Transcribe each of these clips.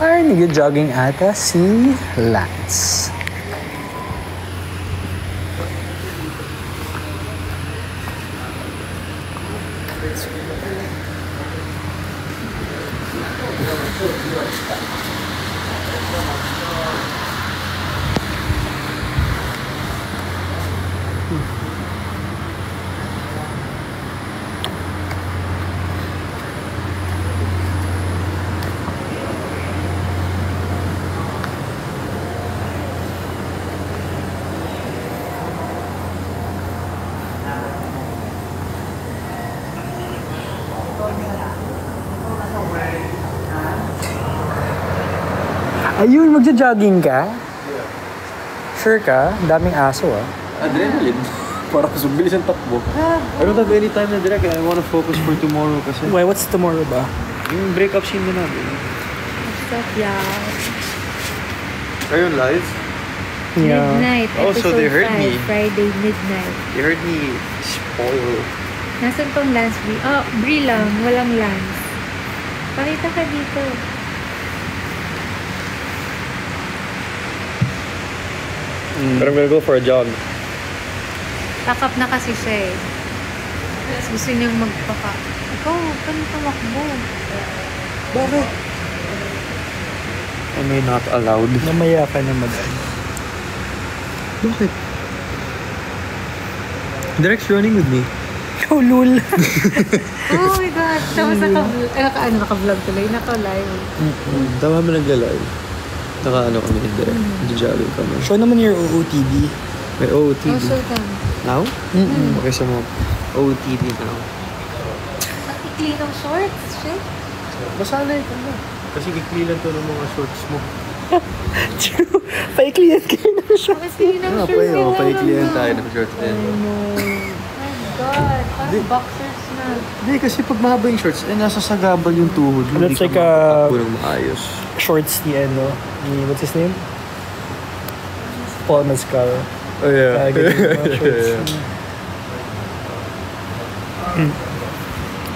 Ay, nag-jogging ata si Lance. Ayun, magja-jogging ka? Sure ka? Daming aso ah. Adrenaline. Parang bilis ang takbo. I don't have any time na direct. I wanna focus for tomorrow kasi. Why, what's tomorrow ba? Yung breakup scene na natin. What's up, y'all? Ayun, live? Yeah. Midnight, Also, they heard 5, me. Friday, midnight. You heard me spoil. Nasaan tong Lance Brie? Oh, Brie lang. Walang Lance. Pakita ka dito. But I'm gonna go for a jog. Pack up na kasi siya eh. Gusto niyang magpaka. Ikaw, huwag tumakbo. Bakit? Am I not allowed? Namaya ka na mag... Bakit? Direct's running with me. Ikaw, lul. Oh my God. Tapos naka-vlog tuloy. Naka-live. Tama ba nagla-live? Naka-ano kami, direct. Nag-jogging kami. Show naman your OOTD. May OOTD. Oh, so come. Now? Okay, so mo. OOTD now. Nakikli ng shorts. Shit. Masanay ka na. Kasi ikli lang to ng mga shorts mo. True. Paikliyan kayo ng siya. Kasi yun ang shorts Paikliyan nila. tayo ng shorts din. Oh my God. Parang boxers na. Hindi, kasi pag mahaba yung shorts, nasa sagabal yung tuhod mo. That's Hindi like ka a- makatakbo ng maayos. Shorts ni ano, ni, what's his name? Paul Mescal. Oh, yeah. Ganyan yung mga shorts.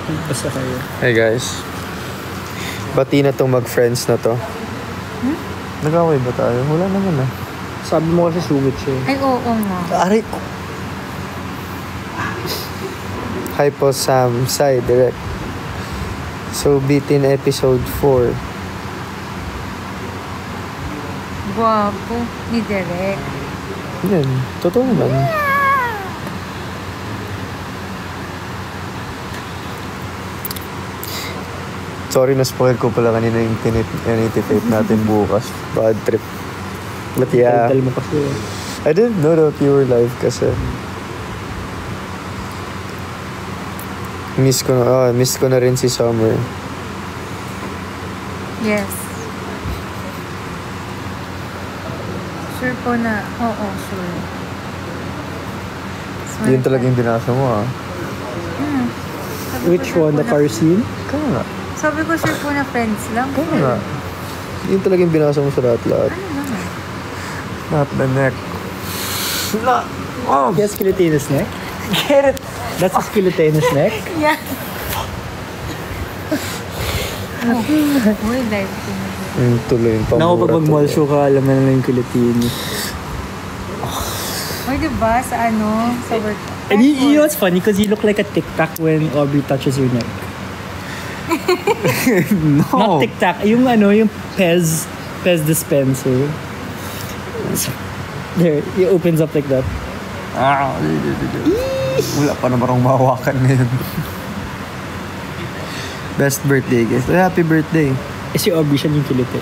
Basta kayo. Hey guys. Bati na tong mag-friends na to. Nag-away ba tayo? Wala naman ah. Sabi mo kasi sungit siya. Ay, oo nga. Aray! Hypo Sam Sai direct. So bitin episode 4. Guwapo ni Derek. Yan, totoo naman. Sorry, na-spoil ko pala kanina yung tinitape natin bukas. Bad trip. But yeah, Dal mo kasi. I didn't know that you were live kasi. Miss ko na rin si Summer. Yes. Sure po na. Oo, sure. Smart Yun talaga yung binasa mo ah. Sabi ko, Which sure one? po The na- car scene? Kaya nga. Sabi ko, sure po na friends lang. Kaya nga. Yun talaga yung binasa mo sa lahat-lahat. Ano naman? Not the neck. Oh! Yes, Skeletonus neck. Get it! That's a Skeletonus neck. Yeah. Uy, live ko na. Yung tuloy yung pamura. Naku, pag mag-mall show ka, alam na yung Skeletonus. Uy, diba? Sa ano? Sa work. And you know what's funny? Because you look like a tic-tac when Aubrey touches your neck. Not tic-tac. Yung ano, yung Pez dispenser. So, there, it opens up like that. Wala pa naman akong mahawakan ngayon. Best birthday, guys. Happy birthday. Eh si Aubrey siya yung kilite.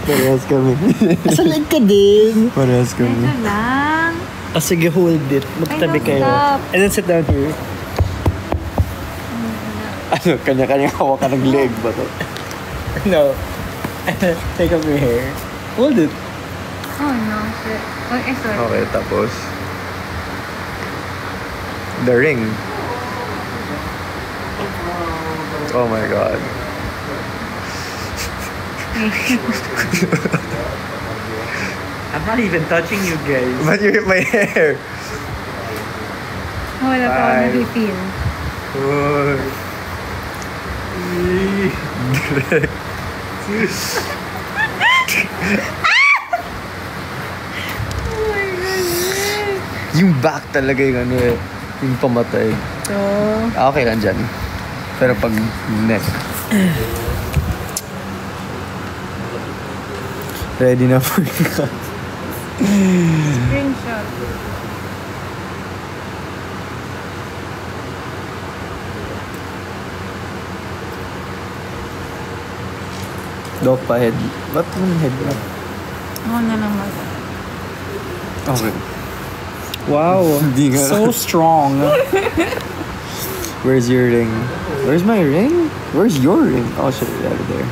Parehas kami. Asalag ka din. Parehas kami. Ito lang. Oh, sige, hold it. Magtabi Ay, kayo. stop. And then sit down here. Ano, kanya-kanya hawakan ng leg ba to? No. Take off your hair. Hold it. Oh, no. Shit. Oh, sorry. Okay, tapos. The ring. Oh my God. I'm not even touching you guys. But you hit my hair. Wala pa ako Bye. nag-feel. Yung back talaga yung ano eh. Yung pamatay. So, Okay lang dyan. Pero pag neck. Ready na for cut. screenshot. Dog pa head. Ba't yung head na? Ako na naman. Okay. Wow. Hindi nga. So strong. Where's your ring? Where's my ring? Where's your ring? Oh, shit. Out of there.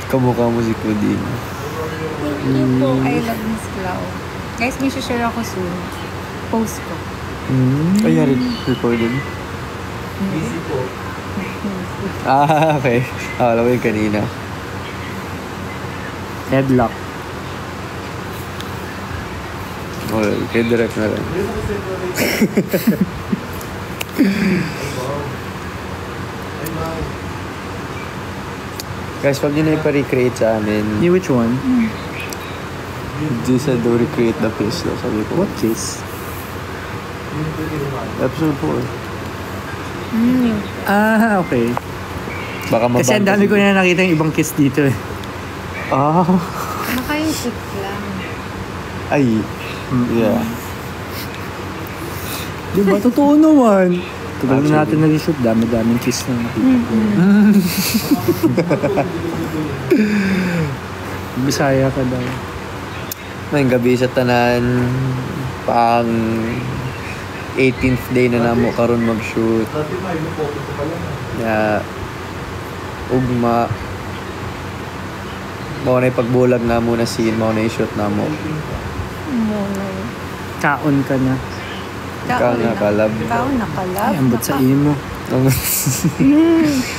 Kamukha mo si Claudine. Thank you po. I love Miss Clau. Guys, may share ako soon. Post ko. Oh, yeah, recorded. Ah, okay. Alam ko yung kanina. Headlock. Okay, kaya direct na lang. Guys, pag nyo na ipa-recreate sa amin, You which one? they said they'll recreate the piece daw. Sabi ko, What kiss? episode 4. Ah, okay. Baka mabanda. Kasi ang dami ko na nakita yung ibang kiss dito eh. Ah, Baka yung tip lang. ay. Yeah. Diba? Totoo naman. Tagal na natin nag-shoot. Dami-daming kiss na nakita ko. Bisaya ka daw. Ngayong gabi sa tanan, pang 18th day na namo karon mag-shoot. Yeah. Ugma. Mao na pagbulag na mo na scene, mao na i-shoot na mo. Kaon ka na. Kaon na kalab. Kaon na kalab. Ay, ambot sa imo.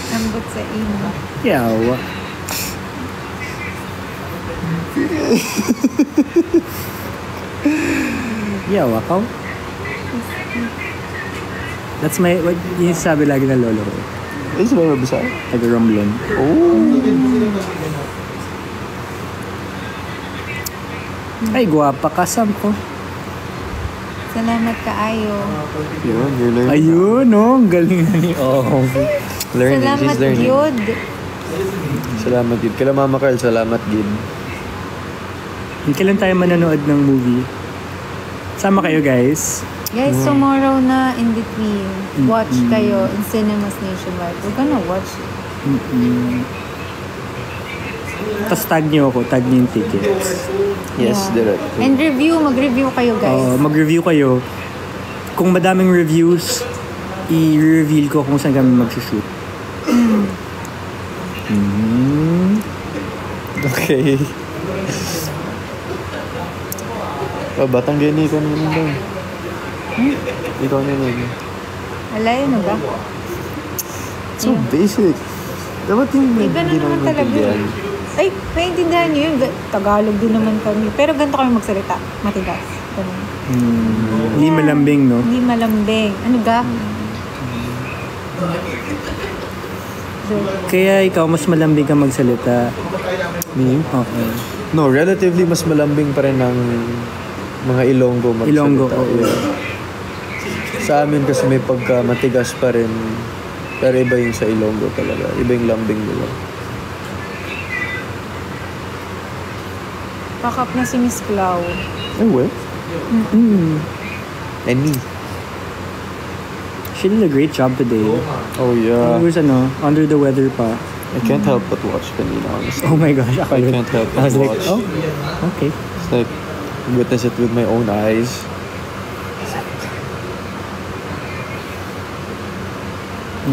Ambot sa imo. Yawa. Yawa ka? That's my, what yung sabi lagi ng lolo ko. Ay, sila mabasa? Taga-Romblon. Oh. Ay, guwapa ka, Sam ko. Salamat kaayo. Yun, you're learning. Ayun, no? Ang galing na ni Oh. Learning, Salamat she's learning. yun. Salamat yun. Kila Mama Carl, salamat yun. Kailan tayo manonood ng movie? Sama kayo, guys. Guys, tomorrow na in between. Watch kayo in cinemas nationwide. We're gonna watch it. Tapos tag niyo ako. Tag niyo yung tickets. Yes, Yeah. direct. And review, mag-review kayo guys. Mag-review kayo. Kung madaming reviews, i-reveal ko kung saan kami mag-shoot. Okay. Oh, batang gani ka naman daw. Ikaw na yun. Alay, ano ba? So basic. Dapat yung Ganun hindi naman naman talaga. maintindihan. Ay, maintindihan nyo yun. Tagalog din naman kami. Pero ganito kami magsalita. Matigas. Ganun. Hindi malambing, no? Hindi malambing. Ano ga? Kaya ikaw, mas malambing ka magsalita. Me? Okay. No, relatively mas malambing pa rin ng mga Ilonggo magsalita. Ilonggo, oo. Sa amin kasi may pagka matigas pa rin. Pero iba yung sa Ilonggo talaga. Iba yung lambing nila. Pakap na si Miss Clau. Ay, well. And me. She did a great job today. Oh, yeah. It was under the weather pa. I can't help but watch kanina, honestly. Oh my gosh, ako I yun. can't help I was but like, watch. oh, okay. It's like, witness it with my own eyes.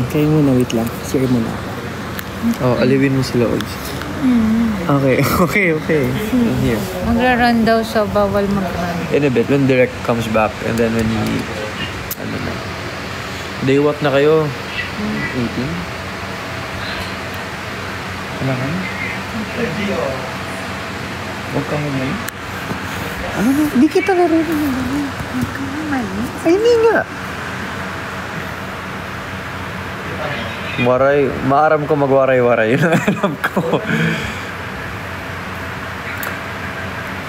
Kayo muna, wait lang. Share muna. Oh, alawin mo sila, Ogs. Okay, okay. In here. Magra-run daw siya. Bawal mag-run. In a bit, when Direct comes back, and then when he... Ano na? Day what na kayo? 18? Ano ka? Huwag kang umay. Ano na? Hindi kita naririnig. Ay, hindi nga. Maaram ko magwaray-waray. Yun ang alam ko.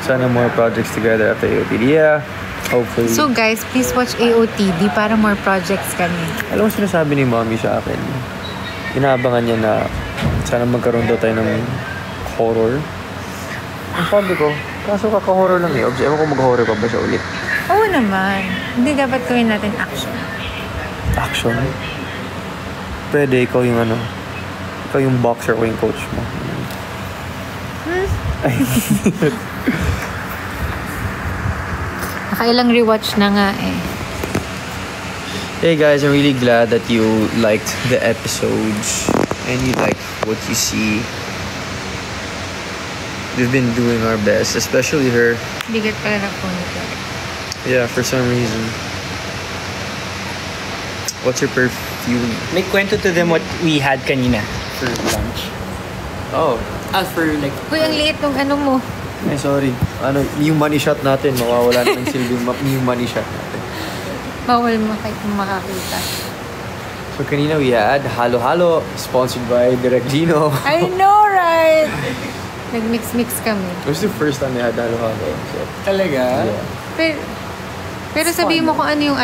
Sana more projects together after AOTD. Yeah, hopefully. So guys, please watch AOTD para more projects kami. Alam mo sinasabi ni Mommy sa akin, inaabangan niya na sana magkaroon daw tayo ng horror. Ang sabi ko, kaso kaka-horror lang eh. Ewan ko mag-horror pa ba siya ulit. Oo naman. Hindi dapat gawin natin action. Action? Pwede, ikaw yung ano, ikaw yung boxer o yung coach mo. Nakailang rewatch na nga eh. Hey guys, I'm really glad that you liked the episodes and you liked what you see. We've been doing our best, especially her. Bigat pala ng phone ko. Yeah, for some reason. What's your perfume? May kwento to them what we had kanina for lunch. Oh, For like... Uy, ang liit ng ano mo. ay sorry. Ano, yung money shot natin, mawawala na ng silbi yung money shot natin. Bawal mo kahit makakita. So kanina we had Halo Halo, sponsored by Direct Gino. I know, right? Nag-mix-mix kami. It was the first time we had Halo Halo. So, Talaga? yeah. Pero sabihin mo kung ano yung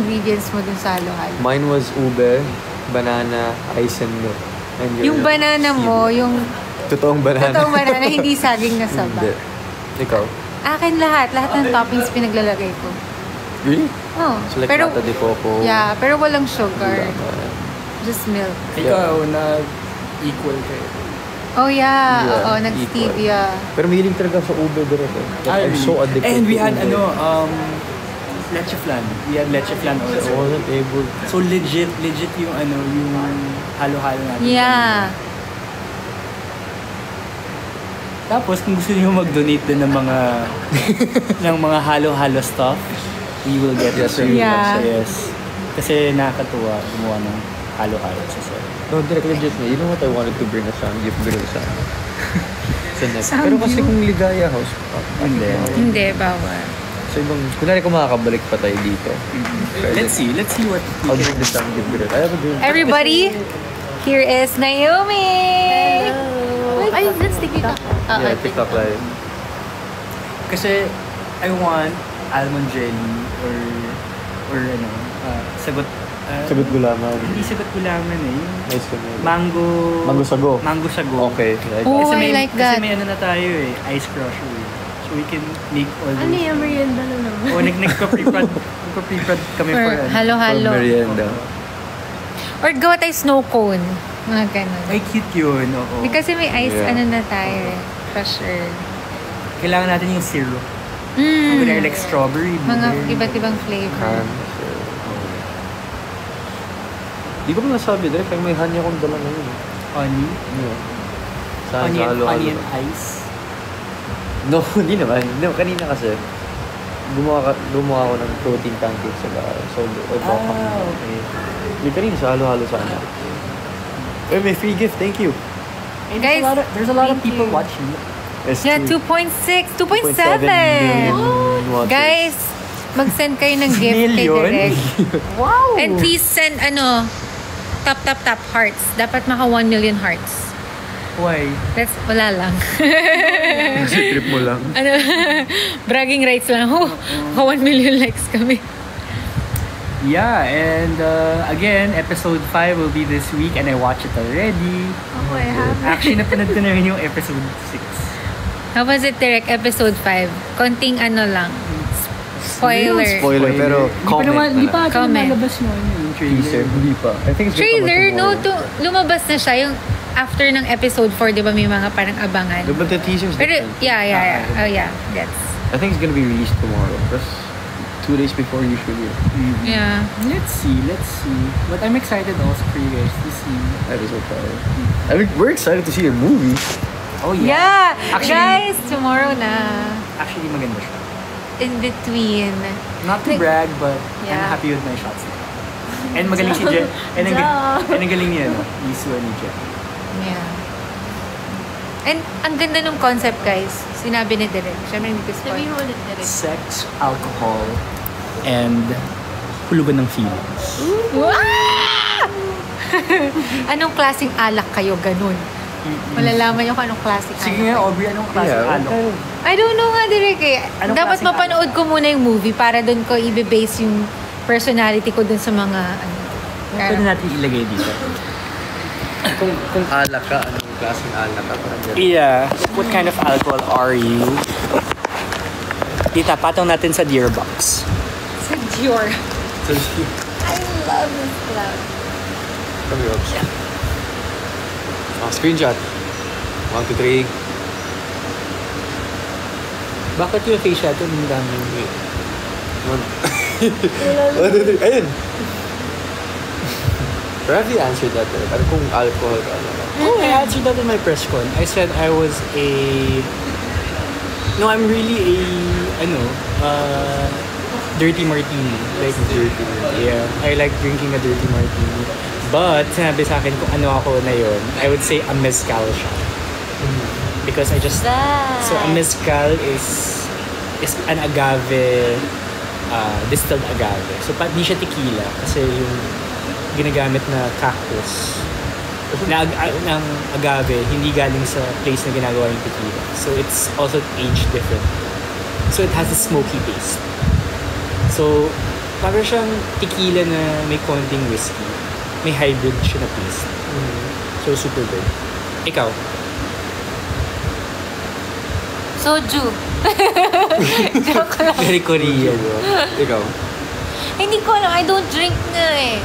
ingredients mo dun sa halo-halo. Mine was ube, banana, ice and milk. And Yung banana mo, yung totoong banana. totoong banana, hindi saging na saba. Hindi. Ikaw? Akin lahat ng toppings pinaglalagay ko. Really? Oh. So like nata de coco. Yeah, pero walang sugar. Wala. Just milk. Ikaw, nag-equal kayo. Oh yeah, Yeah, oo, nag-stevia. Pero mahilig talaga sa ube direct eh. I'm really? so addicted And we to had ube. leche flan. We had leche flan I also. wasn't able. So legit yung yung halo-halo natin. Yeah. Tapos kung gusto niyo mag-donate din ng mga ng mga halo-halo stuff, we will get Yes, from we will. you. Yeah. So, yes. Kasi nakakatuwa gumawa ng halo-halo sa set. No, direct legit na. You know what I wanted to bring a sound gift grill sa sa next. Sound Pero kasi gift? kung Ligaya House, Hindi. Hindi, bawal. So ibang, kunwari kung makakabalik pa tayo dito. Let's see what we I'll can bring the sound gift grill. I have a dream. Everybody, here is Naomi! Hello! Ay, let's take it up. Yeah, TikTok live. Kasi I want almond jelly or sagot Sagot gulaman. hindi sagot gulaman eh. Yung Nice to know. mango sago. Mango sago. Okay. Oh, Kasi I like that. Kasi may ano na tayo eh, ice crusher eh. So we can make all Ano those. yung merienda na naman? O nagpa-pre-prod kami For for ano. halo-halo. For merienda. Or gawa tayo snow cone. Mga ganun. Ay, cute yun. Oo. Kasi may ice, Yeah. ano na tayo eh. Crusher. Kailangan natin yung syrup. With our like strawberry, Mga blueberry. iba't ibang flavor. Di ko pa nasabi, direct. May honey akong dala ngayon. Honey. Yeah. Saan sa halo-halo. Onion ice. No, hindi naman. No, kanina kasi, gumawa ako ng protein pancakes sa bahay. So, I bought okay. Yung kanina sa halo-halo sana. Eh, may free gift. Thank you. And Guys, there's a lot of thank people you. watching. Yeah, 2.6, 2.7. 2.7 million watchers. Guys, mag-send kayo ng gift kay Million? Direk. Wow! And please send, tap hearts. Dapat maka 1 million hearts. Why? That's, wala lang. Kasi trip mo lang. Bragging rights lang. 1 million likes kami. Yeah, and again, episode 5 will be this week and I watched it already. Oh, I have. Actually, napanood ko na rin yung episode 6. How was it, Direk? Episode 5. Konting lang. Spoiler. Spoiler, pero comment Di na pa lang. Comment. nalabas yung Teaser, trailer. hindi pa. I think it's Trailer, no? Lumabas na siya. Yung after ng episode 4, di ba may mga parang abangan? No, but the teaser's Pero, different. yeah. Oh, yeah. That's, I think it's gonna be released tomorrow. That's 2 days before usually. yeah. Let's see. But I'm excited also for you guys to see. That is okay. I mean, we're excited to see your movie. Oh Yeah! Actually- Guys, tomorrow na. Actually, maganda siya. In between. Not to Like- brag, but Yeah. I'm happy with my shots now. And magaling si Jen. And ang galing niya, no? Ni Sue and ni Jen. Yeah. And ang ganda ng concept, guys. Sinabi ni Direk. Siyempre, hindi ko Sabihin spoil. mo ulit, Direk. Sex, alcohol, and hulugan ng feelings. Wow! Anong klaseng alak kayo? Ganun. Malalaman nyo kung anong klaseng Sige alak. nga, Aubrey, anong klase alak? I don't know nga, Direk eh. Anong Dapat klaseng mapanood ko muna yung movie para doon ko i-base yung personality ko doon sa mga Pwede natin ilagay dito. Kung alak ka, anong klaseng alak ka? Parang ganun. Yeah. What kind of alcohol are you? Tita, patong natin sa Dear Box. Sa Dior. So, I love this club. kami Robs. Screenshot. 1, 2, 3. Bakit yung face shadow ng dami? 1, 2, 3. Ayun! Pero have you answered that? Parang kung alcohol ka, ano? Oh, I answered that in my press con. I said I was a... No, I'm really a, dirty martini. Like, Dirty. yeah, I like drinking a dirty martini. But, sinabi sa akin kung ano ako na yun, I would say a mezcal shot. Because I just... So, a mezcal is an agave, distilled agave. So, di siya tequila kasi yung ginagamit na cactus ng agave, hindi galing sa place na ginagawa yung tequila. So, it's also aged different. So, it has a smoky taste. So, parang siyang tequila na may konting whiskey. May hybrid siya na taste. So, super good. Ikaw? Soju. Joke lang. Very Korean. Ikaw? Hindi ko alam. I don't drink nga eh.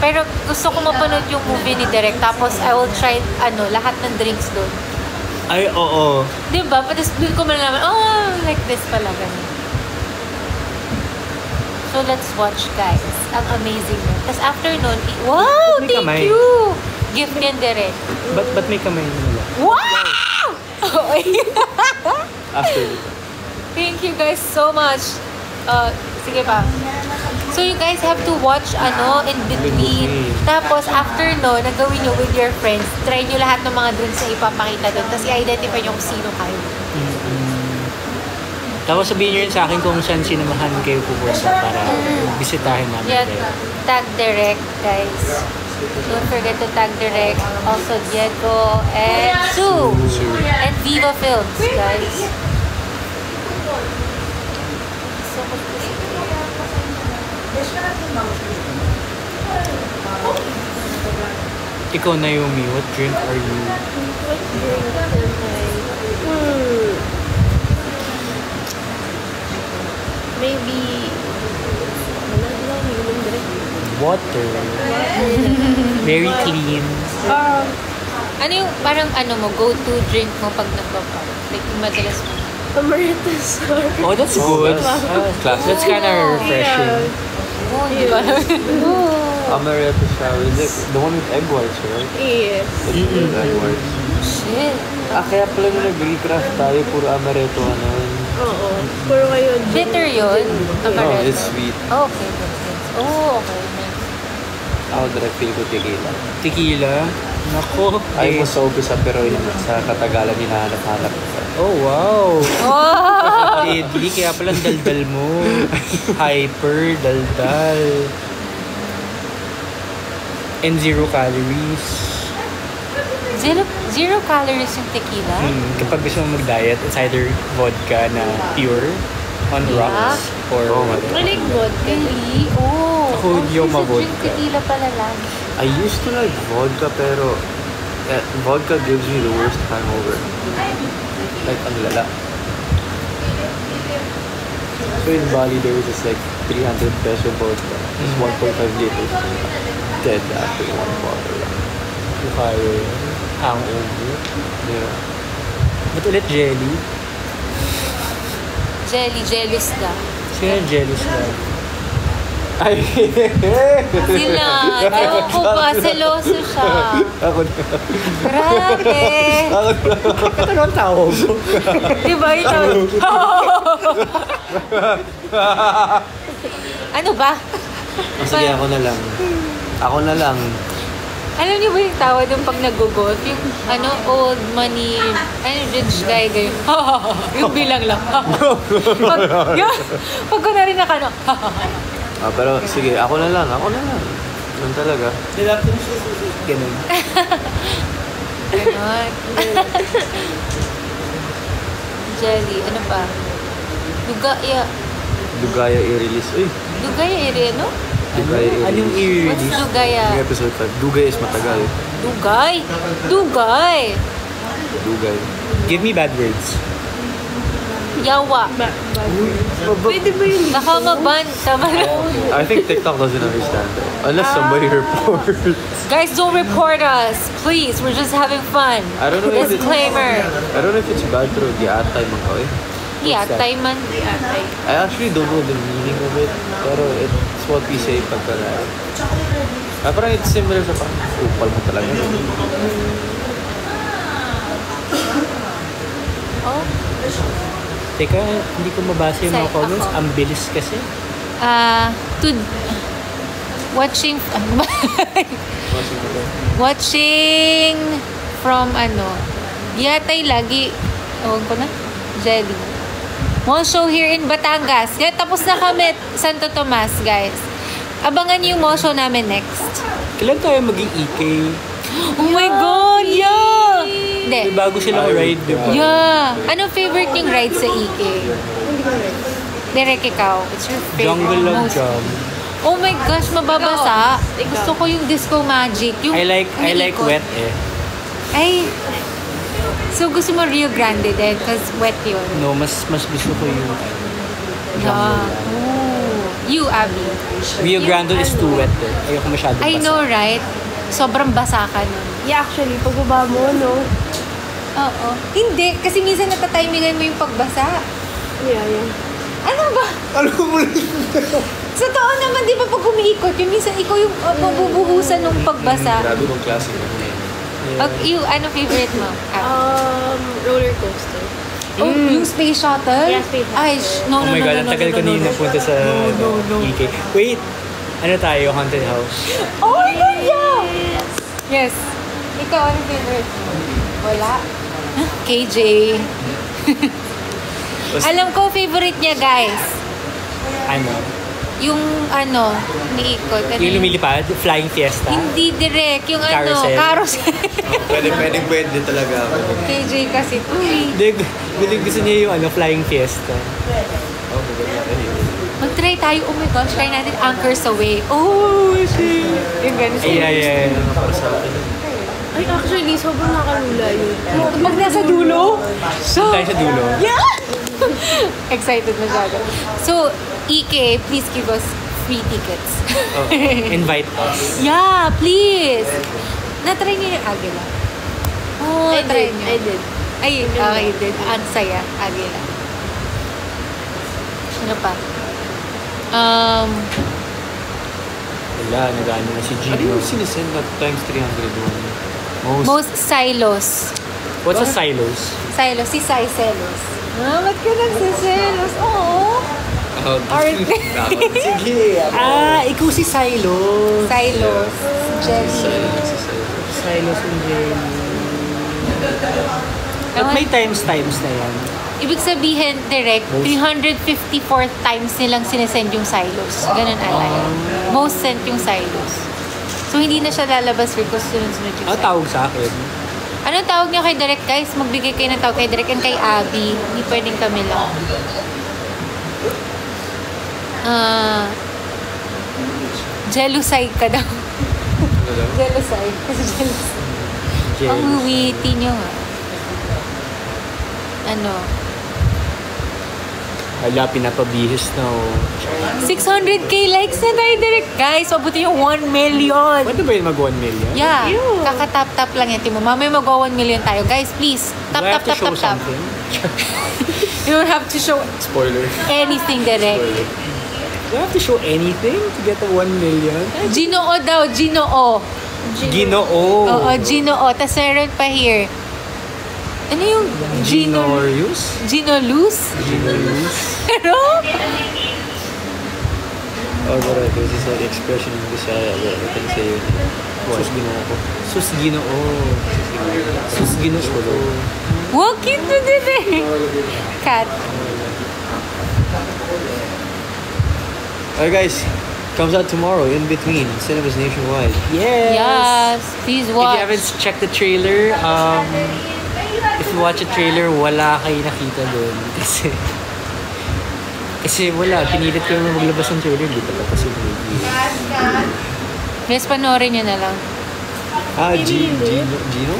Pero gusto ko mapanood yung movie ni Direk. Tapos I will try lahat ng drinks doon. Ay, oo. Diba? Tapos doon ko malalaman, like this pala ganun. So let's watch, guys. Ang amazing nun. Tapos after nun, wow! Ba't may Thank kamay? you! Gift yan, Direk. Ba't may kamay nila? Wow! After this. Thank you guys so much. Sige pa. So you guys have to watch in between. Tapos after nagawin nyo with your friends, try nyo lahat ng mga drinks na ipapakita doon. Tapos i-identify nyo kung sino kayo. Tapos sabihin nyo rin sa akin kung saan sinamahan kayo pupunta para bisitahin namin Yeah, kayo. tag Direk, guys. Don't forget to tag Direk. Also Diego and Sue. And Viva Films, guys. So, Ikaw, Naomi, what drink are you? Maybe... Wala lang, minum direct. Water. Very clean. ano yung parang mo, go-to drink mo pag nagpa-park? Like, yung madalas mo. Emeritus. Oh, that's good. That's kind of refreshing. Oh, hindi ko alam. Amaretto shower. The one with egg whites, right? Yes. With egg whites. Shit. Kaya pala nung nag-recraft tayo, puro amaretto Oo. Puro kayo. Bitter yun? No, Amaretto. it's sweet. Oh, okay. Oh, okay. Ako direct feel ko tequila. Tequila. Nako. Ayaw mo sa umpisa pero yun, sa katagalan hinahanap-hanap. Oh, wow. Oh! Deadly, kaya palang daldal mo. Hyper, daldal. And 0 calories. Zero calories yung tequila? Kapag gusto mo mag-diet, it's either vodka na pure on rocks or Oh my God. I like vodka. Really? Oh. Ako, hindi ako Sa ma-vodka. drink tequila pala lang. I used to like vodka pero vodka gives me the worst hangover. Like, ang lala. So in Bali, there was this like 300 peso vodka. It's 1.5 liters. Dead after one bottle. kaya hangover. Yeah. Ba't ulit jelly? Jealous ka. Sino jealous na? Ay! Sila. Ewan ko ba, seloso siya. Ako na. Grabe. Ito naman tao mo. Diba yung tawag? Ano ba? Sige, ako na lang. Alam niyo ba yung tawa doon pag nag-golf? Yung old money, rich guy, ganyan. Yung bilang lang. Pag ko na rin Pero sige, ako na lang. Ganun talaga. Ganun. Ganon. Jelly, ano pa? Dugaya i-release. Uy, Dugaya, ano? Dugaya i-release. Anong What's i-release? Dugaya? Yung episode 5. Dugay is matagal. Dugay? Dugay. Give me bad words. Yawa. Pwede ba yun? Nakamaban. Tama na. I think TikTok doesn't understand that. Unless somebody reports. Guys, don't report us. Please, we're just having fun. I don't know if it's... Disclaimer. I don't know if it's bad pero di-atay mo ko eh. Yeah, Taiman. I actually don't know the meaning of it. Pero it's what we say pagka-live. Parang it's similar sa upal mo talaga. Oh. Teka, hindi ko mabasa yung mga Say, comments. ako. Ang bilis kasi. Watching watching from Yatay lagi. Ewan ko na. Jelly. Mall show here in Batangas. Yeah, tapos na kami Santo Tomas, guys. Abangan niyo yung mall show namin next. Kailan tayo maging EK? Oh my God! Yeah! Hindi. May bago silang ride, di ba? Yeah. Anong favorite yung ride sa EK? Derek, ikaw. It's your favorite. Jungle Love most- Jam. Oh my gosh, mababasa. Gusto ko yung Disco Magic. Yung I like umiikot. wet eh. Ay. So gusto mo Rio Grande din? Cause wet yun. No, mas gusto ko yung Yeah. Ooh. You, Abby. Rio Grande is too wet eh. Ayoko masyado basa. I know, right? Sobrang basa ka nun. Yeah, actually, pagbaba mo, no? Oo. Hindi. Kasi minsan natatimingan mo yung pagbasa. Yeah. Ano ba? Sa totoo naman, di ba pag umiikot, yung minsan ikaw yung mabubuhusan ng pagbasa. Grabe mong klase mo. Ano favorite mo? Roller coaster. Oh, yung space shuttle? Yeah, space shuttle. Ay, no. Oh my God, ang tagal ko na yung napunta sa EK. Wait, ano tayo? Haunted house? Oh my God, yeah! Yes. Ikaw, ano favorite mo? Wala. KJ. Alam ko, favorite niya, guys. Ano? Yung umiikot. Yung lumilipad? Flying Fiesta? Hindi direct. Yung Carousel. carousel. Pwede talaga. KJ kasi. Uy. Hindi, gusto niya yung Flying Fiesta. Mag-try tayo. Oh my gosh, try natin Anchors Away. Oh, shit. Yung ganun. Yeah. Ay, actually, sobrang nakalula yun. Pag nasa dulo? So, Tayo sa dulo. yeah! Excited masyado. So, EK, please give us free tickets. Oh, invite us. Yeah, please! Na-try niyo yung Agila? Oh, I try did. niyo. I did. Ay, okay din. Ang saya, Agila. Ano pa? Wala, nagano na si Ano Gino. yung sinisend na times 300 Most Silos. What's a silos? Silos, si Sai Selos. Ba't ka nagsiselos? Oo. Arte. Sige. Ikaw si Silos. Silos. Jelly. Silos and Jelly. At may times na yan. Ibig sabihin, direct, 354 times nilang sinesend yung Silos. Ganun alay. Most sent yung Silos. So, hindi na siya lalabas because sunod-sunod yung Ano tawag sa akin? Anong tawag niya kay Direk, guys? Magbigay kayo ng tawag kay Direk and kay Abby. Hindi pwedeng kami lang. Jelusay ka daw. Jelusay. Kasi jelusay. Ang witty niyo nga. Ano? Hala, pinapabihis na oh. 600k likes na tayo, Direk. Guys, mabuti yung 1 million. Pwede ba yun mag 1 million? Yeah. Kakatap-tap lang yan. Timo. Mamaya mag 1 million tayo. Guys, please. Tap, Do I tap, have to tap, show tap, tap. something? You don't have to show Spoiler. anything, Direk. Do I have to show anything to get a 1 million? Ginoo daw. Ginoo. Ginoo. Oo, Ginoo. Tapos meron pa here. Ano yung Ginorius? Ginolus? Ginorius. Pero? Alright, this is the expression in Bisaya. Well, I can say it. Sus ginoo ko. Sus Ginoo. Sus Ginoo. Wow, cute mo din eh. Cat. Alright guys, comes out tomorrow in between cinemas nationwide. Yes, please If watch. you haven't checked the trailer, if you watch a trailer, wala kayo nakita doon. Kasi wala, pinilit ko na maglabas ng trailer, hindi pa tapos yung movie. Yes, panoorin nyo na lang. Gino?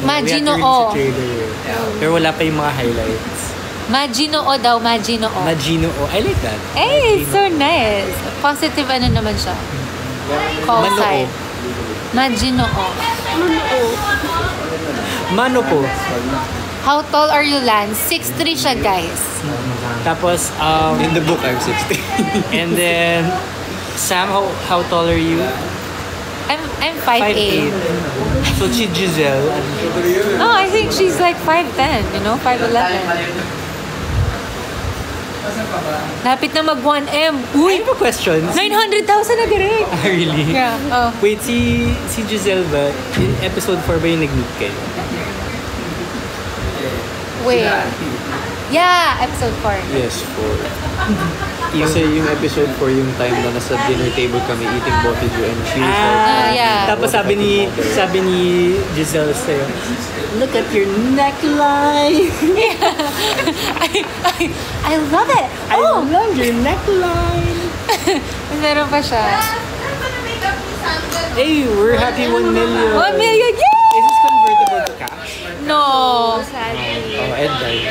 Majino We O. have to release a trailer. Pero wala pa yung mga highlights. Majino O daw, Majino O. Majino O, I like that. Eh, so nice. Positive ano naman siya. Call Mano sign. Majino O. Mano po. How tall are you, Lance? 6'3" siya, guys. Tapos, In the book, I'm 60. and then, Sam, how tall are you? I'm 5'8". So, si Giselle, No, I think she's like 5'10", 5'11". Lapit na mag 1M. I have a question. 900,000 na direct. Really? Yeah. Oh. Wait, si Giselle ba, in episode 4 ba yung nag-meet kayo? Wait. Yeah, episode 4. Yes, 4. Kasi yung episode 4 yung time na nasa dinner table kami eating botiju and she was like, yeah. Tapos sabi ni Giselle sa'yo, look at your neckline. I love it. I love your neckline. Meron pa siya. Hey, we're happy 1 million. 1 million, Is yay! this convertible to cash? No. Oh, Ed died.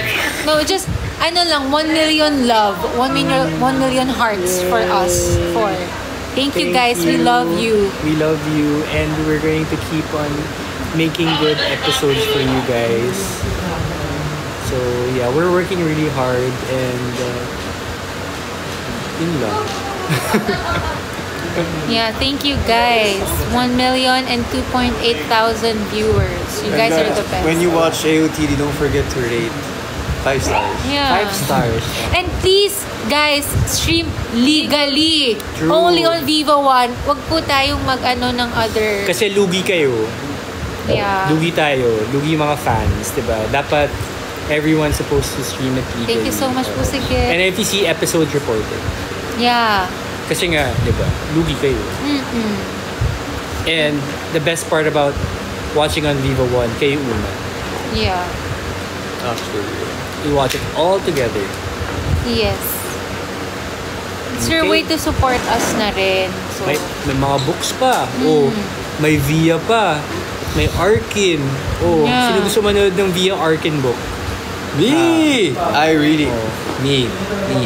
No, just, lang, 1 million love. 1 million hearts for us. Thank you guys. We love you. We love you, and we're going to keep on making good episodes for you guys. So yeah, we're working really hard, and yun lang. Yeah, thank you guys. 1 million and 2.8 thousand viewers. You guys are the best. when you watch AOTD, don't forget to rate 5 stars. Yeah. 5 stars. And please, guys, stream legally. True. Only on Viva One. Wag po tayong mag-ano ng other. Kasi lugi kayo. Yeah. Lugi tayo. Lugi mga fans, diba? Dapat everyone's supposed to stream it legally. Thank you so much po, And sige. FTC episode reported. Yeah. Kasi nga, diba? Lugi kayo. Mm-mm. And the best part about watching on Viva One, kayo una. Yeah. Actually. You watch it all together. Yes. It's your way to support us na rin. So, May mga books pa. Oh, may Via pa. May Arkin. Oh, Yeah. sino gusto manood ng Via Arkin book? Me! I read it. Me.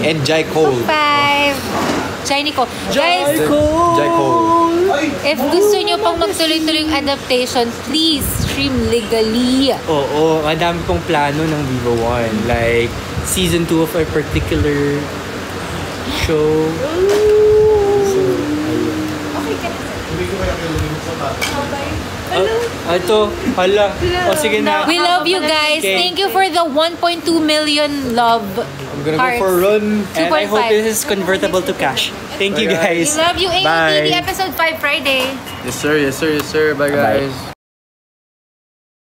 And Jai Cole. 5. Jai Nicole. Guys, Jai Cole. if gusto nyo pang magtuloy-tuloy yung adaptation, please stream legally. Oo, madami pong plano ng Viva One. Like, season 2 of a particular show. So, ayun. Ito, hala. O, sige na. We love you guys. Okay. Thank you for the 1.2 million love I'm gonna hearts. go for a run. And I hope 2.5. this is convertible to cash. Thank you, Bye, We guys. love you. AOTD Bye. episode 5 Friday. Yes, sir. Yes, sir. Yes, sir. Bye, Bye. guys.